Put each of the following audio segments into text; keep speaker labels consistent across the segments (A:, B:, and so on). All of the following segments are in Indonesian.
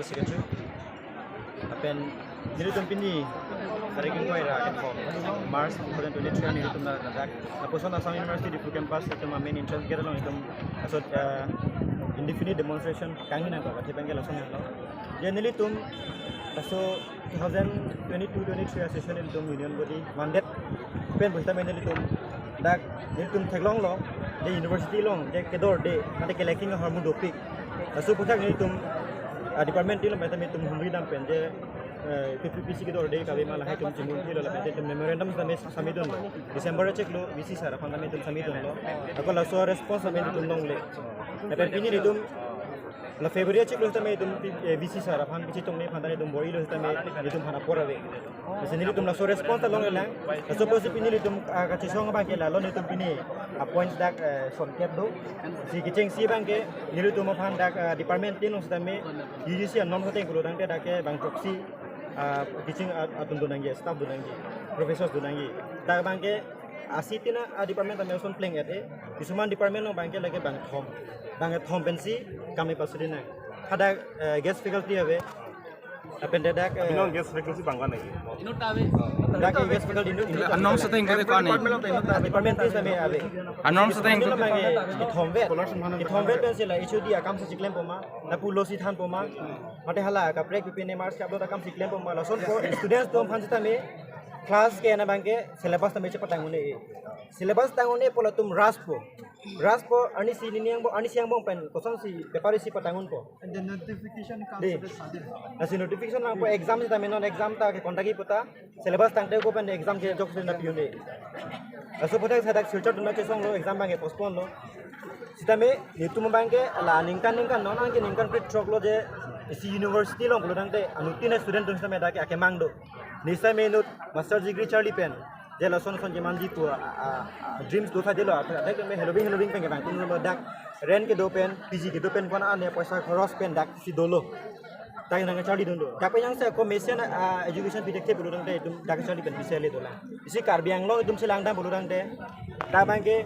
A: General Secretary. Apen nilitum pini Sariking ko ira Mars 2023 nilitum na nadak. Tapos na Assam University di Full Campus ito main entrance gate long itum asot indefinite demonstration kangin ang pagkat ibang lason ng law. Yan nilitum so 2022-23 session nilitum union body mandate pen busta main nilitum dak nilitum theglong lo the university long de kedor de mate collecting hormone doping. So putak nilitum department lo mate nilitum humri dam pen de PPPC kedor de kabe malah hai tum jimun lo la mate memorandum dam samidon December check lo VC sara phanda nilitum samidon lo ako la so response nilitum long le tapi ini nilitum la February check lo tame dum VC sara phan bichi tong ne phanda ne dum boi lo tame nilitum phana porawe mesin nilitum la so response long lang so pos pini nilitum ka chisong ba ke la lo nilitum pini appoint dak sonket do si kicheng si bang ke nilitum phan dak department tin lo tame UGC nom hoteng ko dang te dak ke bang proxy teaching atun donangi staff donangi professors donangi dak bang ke asitina department tame son playing ate kisuman department no bang ke lage bang thom pensi kami pasudina ada guest faculty ave apende dak
B: non guest faculty bangga nahi
A: inut ave dak guest faculty
C: anom seteng kare ko ani
A: department is ave ave
C: anom seteng
A: thomve pensi la HOD akam se siklem poma na pulosi than poma mate hala ka break pipine mars ka akam siklem poma la son for students tom phanjita me class ke na bangke syllabus tame chepatangune syllabus tangune polatum raspo ani si niniang bo ani siang bong pen kosong si paper si patangun po
D: and the notification comes
A: na si notification lang po exam si tame non exam ta ke kontagi puta syllabus tangte ko pen exam ke jok na piune aso puta sa dak future dun ke song lo exam bange postpone lo si tame nitum bange la ningkan non ang ke ningkan prit trok lo je si university long lo dangte anutin student dun sa me dak ke mangdo nisa menut master degree Charlie Pen je lason son je mandi tu dreams do tha dilo dak me helobing pen ke bang kun lo dak ren ke do pen PG ke do pen kona ane paisa cross pen dak si dolo tak nang Charlie dondo dak yang se commission education detective bulu dang te dum dak Charlie pen bisa le dola isi karbiang long dum silang dang bulu dang te dak bang ke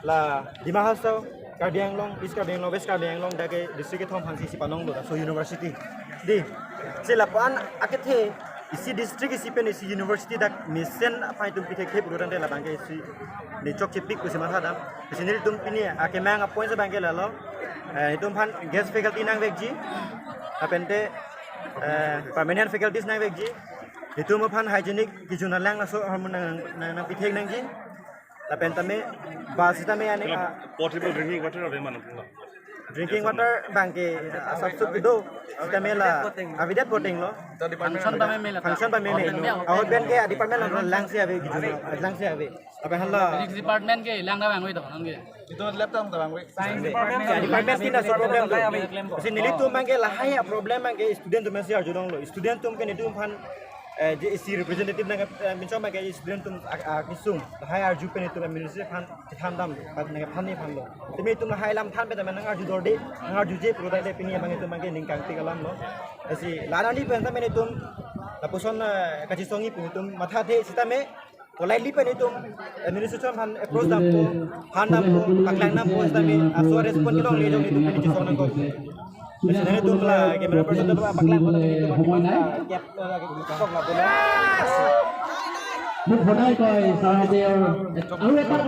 A: la dimahasau karbiang long is karbiang long west karbiang long dak district thom hansi si panong do so university di silapan akethe isi district isi pen isi university dak mission apa itu kita ke buruan de la bangke isi ni chok chepik ku semasa dam isi ni tum pini ake mang appoint sa bangke lalo itu phan guest faculty nang vekji apente permanent faculties nang vekji itu mo phan hygienic kijuna lang la so hormon nang pithek nang ji apenta me basita me ane
B: portable drinking water ave manapula
A: drinking water bangke substitute kido kamela avidat voting lo function pa me awat ben ke department lang se ave lang se ave apa hala
E: department ke lang da bang we to nge
D: itu laptop ta bang we
A: science department kita so problem lo sin nilitum bangke la haya problem bangke student tum se arjudong lo student tum ke nitum phan je isi representative nang minchom bangke student tum kisung la haya arju pen itu ministry phan thandam nang phan ni phan lo tumi tum la hailam than pe nang arju dorde nang arju je product de pini bangke tum bangke ningkang tingalam lo asi lanani pen ta me tum tapuson kachisongi pu tum matha the sitame politely pen itu administration han approach dam po han dam po paklang nam po sitame so respond kilong le jong itu pen chisong nang ko sebenarnya itu lah camera person itu paklang po itu kap kok la po
F: มุขคนได้ก่อยสาเดียวเอาเลยครับ